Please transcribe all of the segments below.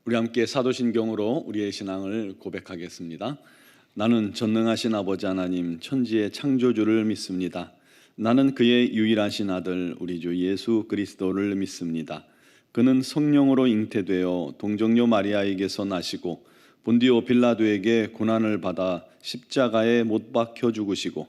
우리 함께 사도신경으로 우리의 신앙을 고백하겠습니다. 나는 전능하신 아버지 하나님 천지의 창조주를 믿습니다. 나는 그의 유일하신 아들 우리 주 예수 그리스도를 믿습니다. 그는 성령으로 잉태되어 동정녀 마리아에게서 나시고 본디오 빌라도에게 고난을 받아 십자가에 못 박혀 죽으시고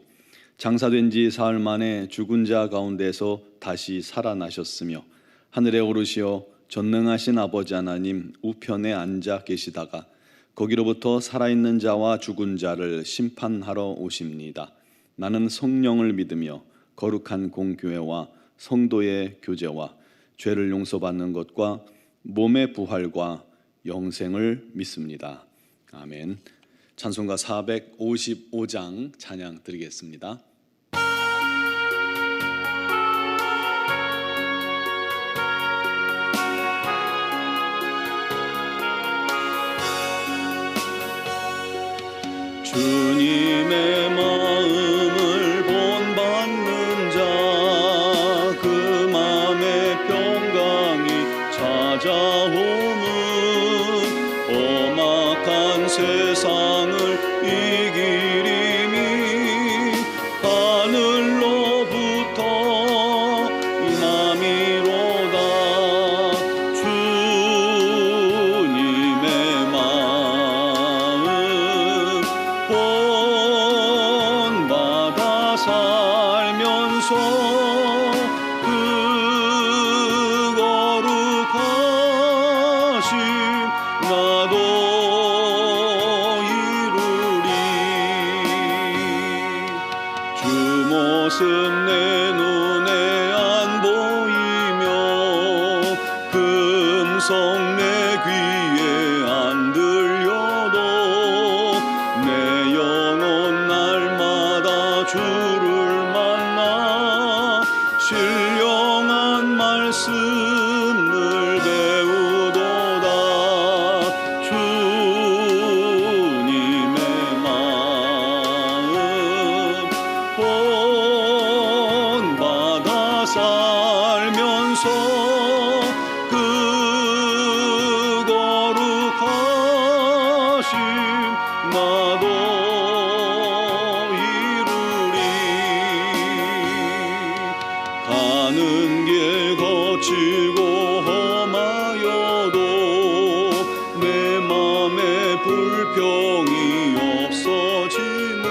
장사된 지 사흘 만에 죽은 자 가운데서 다시 살아나셨으며 하늘에 오르시어 전능하신 아버지 하나님 우편에 앉아 계시다가 거기로부터 살아있는 자와 죽은 자를 심판하러 오십니다. 나는 성령을 믿으며 거룩한 공교회와 성도의 교제와 죄를 용서받는 것과 몸의 부활과 영생을 믿습니다. 아멘. 찬송가 455장 찬양 드리겠습니다. 주님의 마음을 본받는 자, 그 맘에 평강이 찾아오는 험악한 세상을 이기리니 하늘로부터 임함이로다. 주님의 마음 본받아 살면서 그 거룩하심 나도 이루리. 주 모습 내 눈에 안 보이며 금성 내 귀에 안 들려도 내 영혼 날마다 주를 만나 신령한 말씀을 배우도다. 주님의 마음 본받아 살면서 그 거룩하심 나도 이루리. 가는 길 거치고 험하여도 내 맘에 불평이 없어지는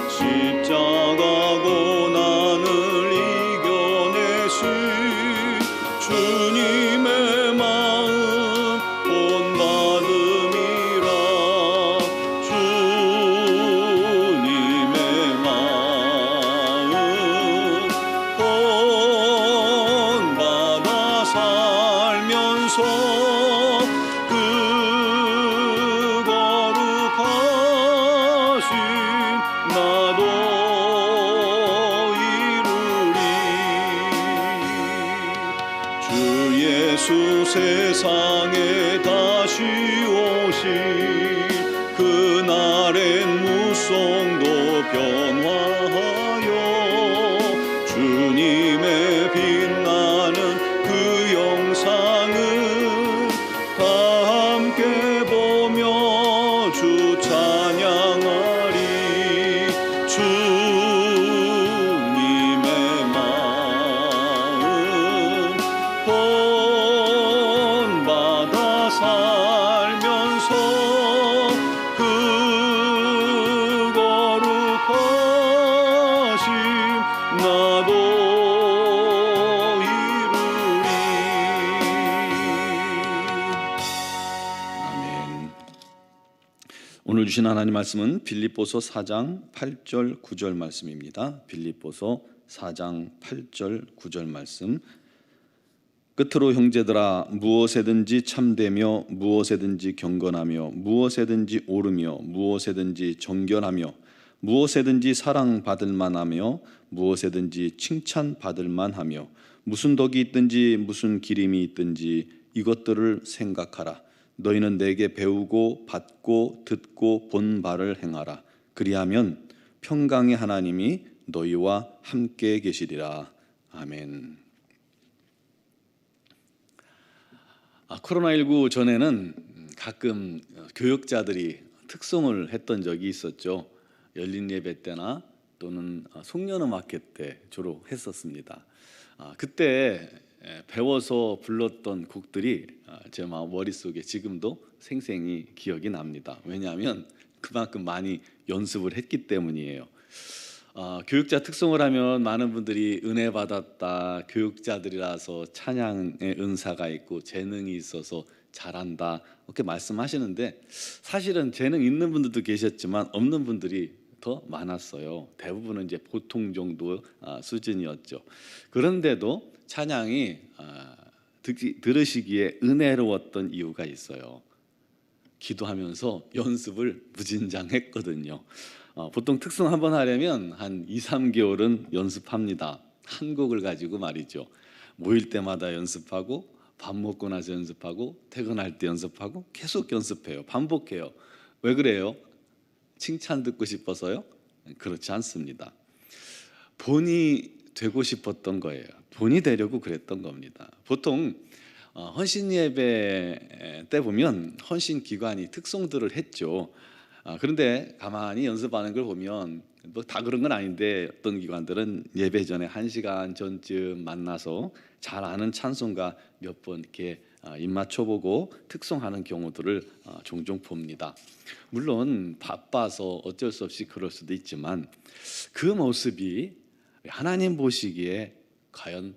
십자가 고난을 이겨내신 주님의 마음 본받음이라. 주님의 마음 본받아 살면서 그 거룩하심 나도 이루리. 주 예수 세상에 다시 오시 그날엔 무성도 변화하여 주님의 빛나는 그 영상을 다 함께 보며 주 찬양하리. 주님의 마음 본받아 살면서 그 거룩하심 나도 이루리. 아멘. 오늘 주신 하나님 말씀은 빌립보서 4장 8절 9절 말씀입니다. 빌립보서 4장 8절 9절 말씀. 끝으로 형제들아 무엇에든지 참되며 무엇에든지 경건하며 무엇에든지 옳으며 무엇에든지 정결하며 무엇에든지 사랑받을 만하며 무엇에든지 칭찬받을 만하며 무슨 덕이 있든지 무슨 기림이 있든지 이것들을 생각하라. 너희는 내게 배우고 받고 듣고 본 바를 행하라. 그리하면 평강의 하나님이 너희와 함께 계시리라. 아멘. 코로나19 전에는 가끔 교역자들이 특송을 했던 적이 있었죠. 열린 예배 때나 또는 송년음악회 때 주로 했었습니다. 그때 배워서 불렀던 곡들이 제 머릿속에 지금도 생생히 기억이 납니다. 왜냐하면 그만큼 많이 연습을 했기 때문이에요. 교육자 특송을 하면 많은 분들이 은혜 받았다, 교육자들이라서 찬양의 은사가 있고 재능이 있어서 잘한다 이렇게 말씀하시는데, 사실은 재능 있는 분들도 계셨지만 없는 분들이 더 많았어요. 대부분은 이제 보통 정도 수준이었죠. 그런데도 찬양이 들으시기에 은혜로웠던 이유가 있어요. 기도하면서 연습을 무진장했거든요. 보통 특송 한번 하려면 한 2, 3개월은 연습합니다. 한 곡을 가지고 말이죠. 모일 때마다 연습하고, 밥 먹고 나서 연습하고, 퇴근할 때 연습하고, 계속 연습해요. 반복해요. 왜 그래요? 칭찬 듣고 싶어서요? 그렇지 않습니다. 본이 되고 싶었던 거예요. 본이 되려고 그랬던 겁니다. 보통 헌신 예배 때 보면 헌신 기관이 특송들을 했죠. 그런데 가만히 연습하는 걸 보면 뭐 다 그런 건 아닌데, 어떤 기관들은 예배 전에 1시간 전쯤 만나서 잘 아는 찬송가 몇 번 이렇게 입 맞춰보고 특송하는 경우들을 종종 봅니다. 물론 바빠서 어쩔 수 없이 그럴 수도 있지만, 그 모습이 하나님 보시기에 과연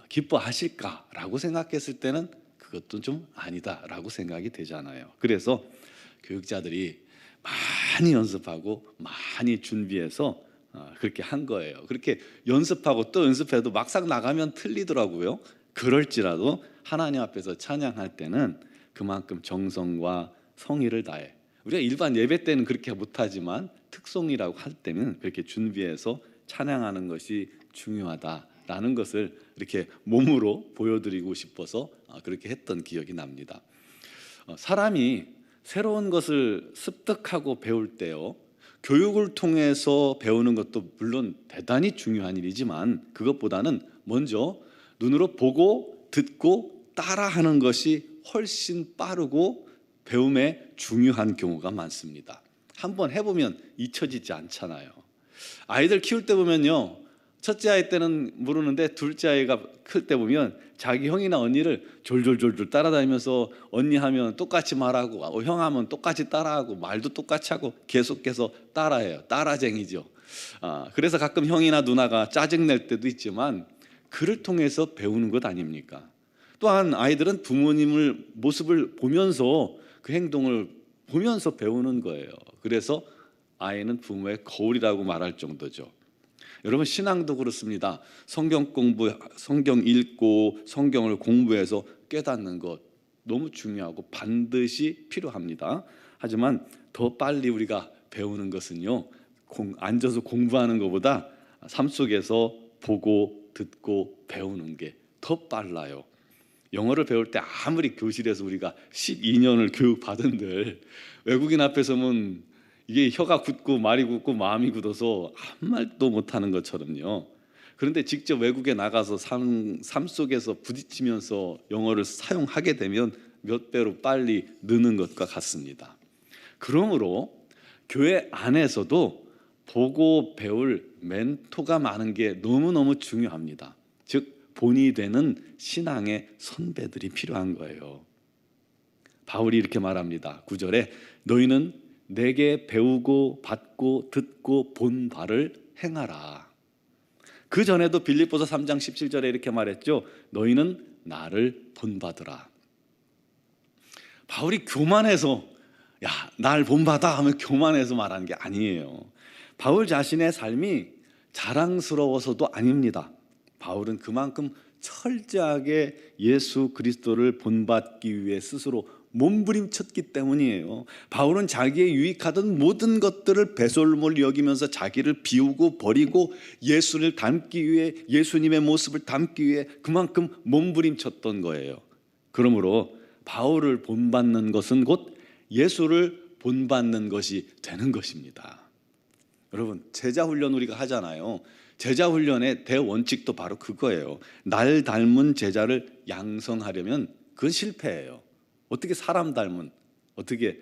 기뻐하실까라고 생각했을 때는 그것도 좀 아니다라고 생각이 되잖아요. 그래서 교육자들이 많이 연습하고 많이 준비해서 그렇게 한 거예요. 그렇게 연습하고 또 연습해도 막상 나가면 틀리더라고요. 그럴지라도 하나님 앞에서 찬양할 때는 그만큼 정성과 성의를 다해, 우리가 일반 예배 때는 그렇게 못하지만 특송이라고 할 때는 그렇게 준비해서 찬양하는 것이 중요하다라는 것을 이렇게 몸으로 보여드리고 싶어서 그렇게 했던 기억이 납니다. 사람이 새로운 것을 습득하고 배울 때요, 교육을 통해서 배우는 것도 물론 대단히 중요한 일이지만, 그것보다는 먼저 눈으로 보고 듣고 따라하는 것이 훨씬 빠르고 배움에 중요한 경우가 많습니다. 한번 해보면 잊혀지지 않잖아요. 아이들 키울 때 보면요, 첫째 아이 때는 모르는데 둘째 아이가 클 때 보면 자기 형이나 언니를 졸졸졸졸 따라다니면서 언니 하면 똑같이 말하고, 형 하면 똑같이 따라하고, 말도 똑같이 하고 계속해서 따라해요. 따라쟁이죠. 그래서 가끔 형이나 누나가 짜증낼 때도 있지만 그를 통해서 배우는 것 아닙니까? 또한 아이들은 부모님을 모습을 보면서 그 행동을 보면서 배우는 거예요. 그래서 아이는 부모의 거울이라고 말할 정도죠. 여러분, 신앙도 그렇습니다. 성경 읽고 성경을 공부해서 깨닫는 것 너무 중요하고 반드시 필요합니다. 하지만 더 빨리 우리가 배우는 것은요, 앉아서 공부하는 것보다 삶 속에서 보고 듣고 배우는 게 더 빨라요. 영어를 배울 때 아무리 교실에서 우리가 12년을 교육받은들 외국인 앞에 서면 이게 혀가 굳고 말이 굳고 마음이 굳어서 아무 말도 못하는 것처럼요. 그런데 직접 외국에 나가서 삶 속에서 부딪히면서 영어를 사용하게 되면 몇 배로 빨리 느는 것과 같습니다. 그러므로 교회 안에서도 보고 배울 멘토가 많은 게 너무너무 중요합니다. 즉 본이 되는 신앙의 선배들이 필요한 거예요. 바울이 이렇게 말합니다. 9절에 너희는 내게 배우고 받고 듣고 본 바를 행하라. 그 전에도 빌립보서 3장 17절에 이렇게 말했죠. 너희는 나를 본받으라. 바울이 교만해서 야, 날 본받아 하면 교만해서 말하는 게 아니에요. 바울 자신의 삶이 자랑스러워서도 아닙니다. 바울은 그만큼 철저하게 예수 그리스도를 본받기 위해 스스로 몸부림쳤기 때문이에요. 바울은 자기의 유익하던 모든 것들을 배설물 여기면서 자기를 비우고 버리고 예수를 닮기 위해, 예수님의 모습을 담기 위해 그만큼 몸부림쳤던 거예요. 그러므로 바울을 본받는 것은 곧 예수를 본받는 것이 되는 것입니다. 여러분, 제자 훈련 우리가 하잖아요. 제자 훈련의 대원칙도 바로 그거예요. 날 닮은 제자를 양성하려면 그건 실패예요. 어떻게 사람 닮은, 어떻게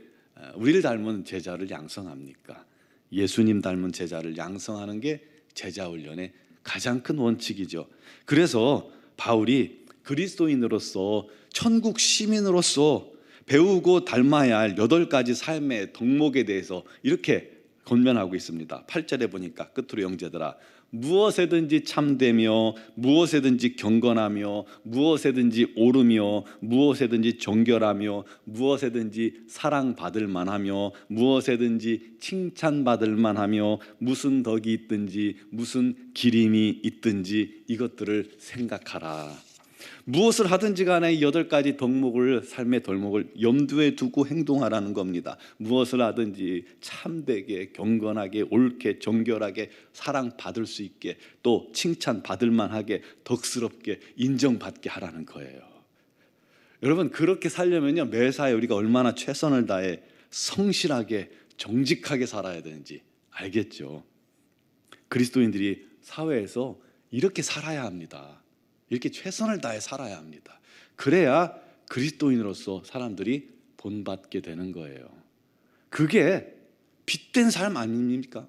우리를 닮은 제자를 양성합니까? 예수님 닮은 제자를 양성하는 게 제자 훈련의 가장 큰 원칙이죠. 그래서 바울이 그리스도인으로서, 천국 시민으로서 배우고 닮아야 할 8가지 삶의 덕목에 대해서 이렇게 권면하고 있습니다. 8절에 보니까 끝으로 형제들아, 무엇에든지 참되며 무엇에든지 경건하며 무엇에든지 옳으며 무엇에든지 정결하며 무엇에든지 사랑받을 만하며 무엇에든지 칭찬받을 만하며 무슨 덕이 있든지 무슨 기림이 있든지 이것들을 생각하라. 무엇을 하든지 간에 이 8가지 덕목을, 삶의 덕목을 염두에 두고 행동하라는 겁니다. 무엇을 하든지 참되게, 경건하게, 옳게, 정결하게, 사랑받을 수 있게, 또 칭찬받을 만하게, 덕스럽게, 인정받게 하라는 거예요. 여러분, 그렇게 살려면요, 매사에 우리가 얼마나 최선을 다해 성실하게, 정직하게 살아야 되는지 알겠죠? 그리스도인들이 사회에서 이렇게 살아야 합니다. 이렇게 최선을 다해 살아야 합니다. 그래야 그리스도인으로서 사람들이 본받게 되는 거예요. 그게 빛된 삶 아닙니까?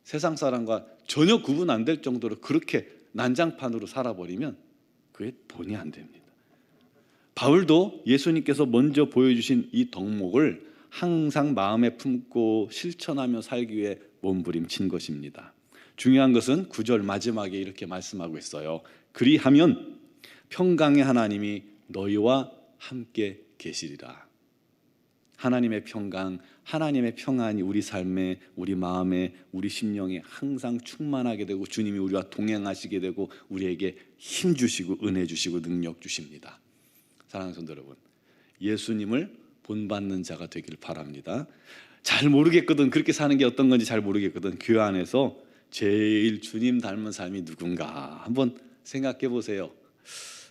세상 사람과 전혀 구분 안 될 정도로 그렇게 난장판으로 살아버리면 그게 본이 안 됩니다. 바울도 예수님께서 먼저 보여주신 이 덕목을 항상 마음에 품고 실천하며 살기 위해 몸부림친 것입니다. 중요한 것은 9절 마지막에 이렇게 말씀하고 있어요. 그리하면 평강의 하나님이 너희와 함께 계시리라. 하나님의 평강, 하나님의 평안이 우리 삶에, 우리 마음에, 우리 심령에 항상 충만하게 되고 주님이 우리와 동행하시게 되고 우리에게 힘 주시고 은혜 주시고 능력 주십니다. 사랑하는 성도 여러분, 예수님을 본받는 자가 되길 바랍니다. 잘 모르겠거든, 그렇게 사는 게 어떤 건지 잘 모르겠거든, 교회 안에서 제일 주님 닮은 삶이 누군가 한번 생각해 보세요.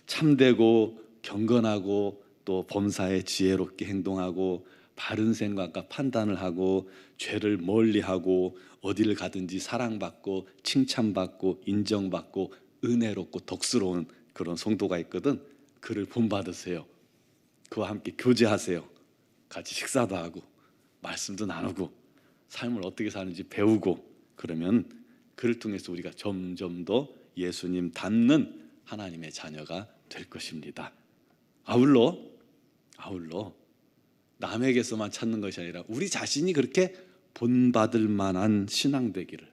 참되고 경건하고 또 범사에 지혜롭게 행동하고 바른 생각과 판단을 하고 죄를 멀리하고 어디를 가든지 사랑받고 칭찬받고 인정받고 은혜롭고 덕스러운 그런 성도가 있거든. 그를 본받으세요. 그와 함께 교제하세요. 같이 식사도 하고 말씀도 나누고 삶을 어떻게 사는지 배우고, 그러면 그를 통해서 우리가 점점 더 예수님 닮는 하나님의 자녀가 될 것입니다. 아울러 남에게서만 찾는 것이 아니라 우리 자신이 그렇게 본받을 만한 신앙 되기를,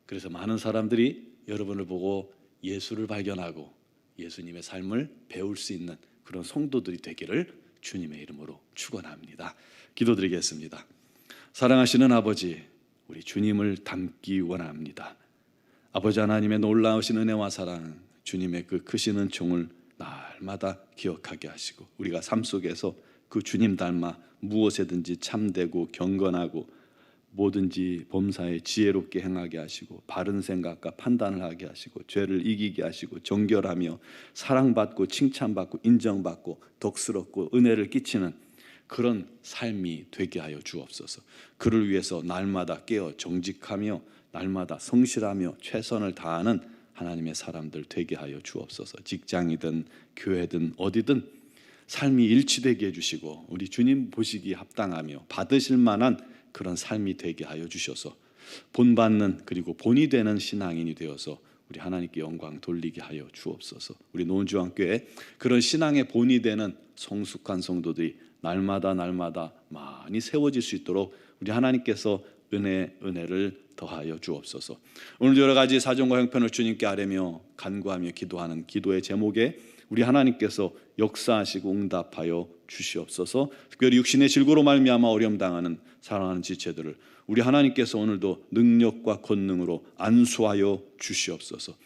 그래서 많은 사람들이 여러분을 보고 예수를 발견하고 예수님의 삶을 배울 수 있는 그런 성도들이 되기를 주님의 이름으로 축원합니다. 기도드리겠습니다. 사랑하시는 아버지, 우리 주님을 닮기 원합니다. 아버지 하나님의 놀라우신 은혜와 사랑, 주님의 그 크신 은총을 날마다 기억하게 하시고 우리가 삶 속에서 그 주님 닮아 무엇에든지 참되고 경건하고 뭐든지 범사에 지혜롭게 행하게 하시고 바른 생각과 판단을 하게 하시고 죄를 이기게 하시고 정결하며 사랑받고 칭찬받고 인정받고 덕스럽고 은혜를 끼치는 그런 삶이 되게 하여 주옵소서. 그를 위해서 날마다 깨어 정직하며 날마다 성실하며 최선을 다하는 하나님의 사람들 되게 하여 주옵소서. 직장이든 교회든 어디든 삶이 일치되게 해주시고 우리 주님 보시기에 합당하며 받으실 만한 그런 삶이 되게 하여 주셔서 본받는, 그리고 본이 되는 신앙인이 되어서 우리 하나님께 영광 돌리게 하여 주옵소서. 우리 노원주왕교회 그런 신앙의 본이 되는 성숙한 성도들이 날마다 많이 세워질 수 있도록 우리 하나님께서 은혜를 더하여 주옵소서. 오늘도 여러 가지 사정과 형편을 주님께 아뢰며 간구하며 기도하는 기도의 제목에 우리 하나님께서 역사하시고 응답하여 주시옵소서. 특별히 육신의 질고로 말미암아 어려움 당하는 사랑하는 지체들을 우리 하나님께서 오늘도 능력과 권능으로 안수하여 주시옵소서.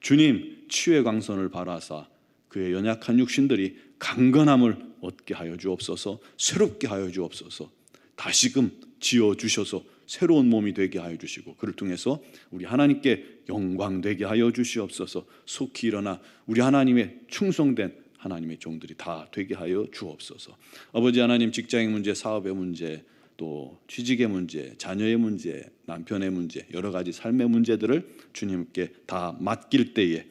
주님 치유의 광선을 발하사 그의 연약한 육신들이 강건함을 얻게 하여 주옵소서. 새롭게 하여 주옵소서. 다시금 지어 주셔서 새로운 몸이 되게 하여 주시고 그를 통해서 우리 하나님께 영광 되게 하여 주시옵소서. 속히 일어나 우리 하나님의 충성된 하나님의 종들이 다 되게 하여 주옵소서. 아버지 하나님, 직장의 문제, 사업의 문제, 또 취직의 문제, 자녀의 문제, 남편의 문제, 여러 가지 삶의 문제들을 주님께 다 맡길 때에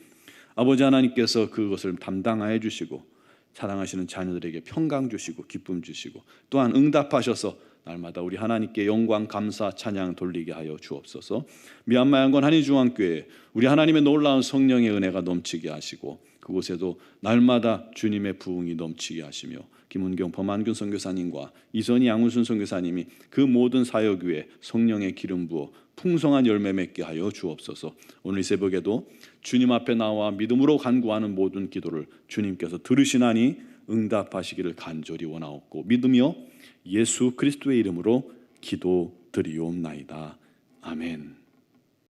아버지 하나님께서 그것을 담당하여 주시고 사랑하시는 자녀들에게 평강 주시고 기쁨 주시고 또한 응답하셔서 날마다 우리 하나님께 영광 감사 찬양 돌리게 하여 주옵소서. 미얀마 양권 한인중앙교회 우리 하나님의 놀라운 성령의 은혜가 넘치게 하시고 그곳에도 날마다 주님의 부흥이 넘치게 하시며 김은경 범한균 선교사님과 이선희 양훈순 선교사님이 그 모든 사역 위에 성령의 기름 부어 풍성한 열매 맺게 하여 주옵소서. 오늘 이 새벽에도 주님 앞에 나와 믿음으로 간구하는 모든 기도를 주님께서 들으시나니 응답하시기를 간절히 원하옵고 믿으며 예수 그리스도의 이름으로 기도드리옵나이다. 아멘.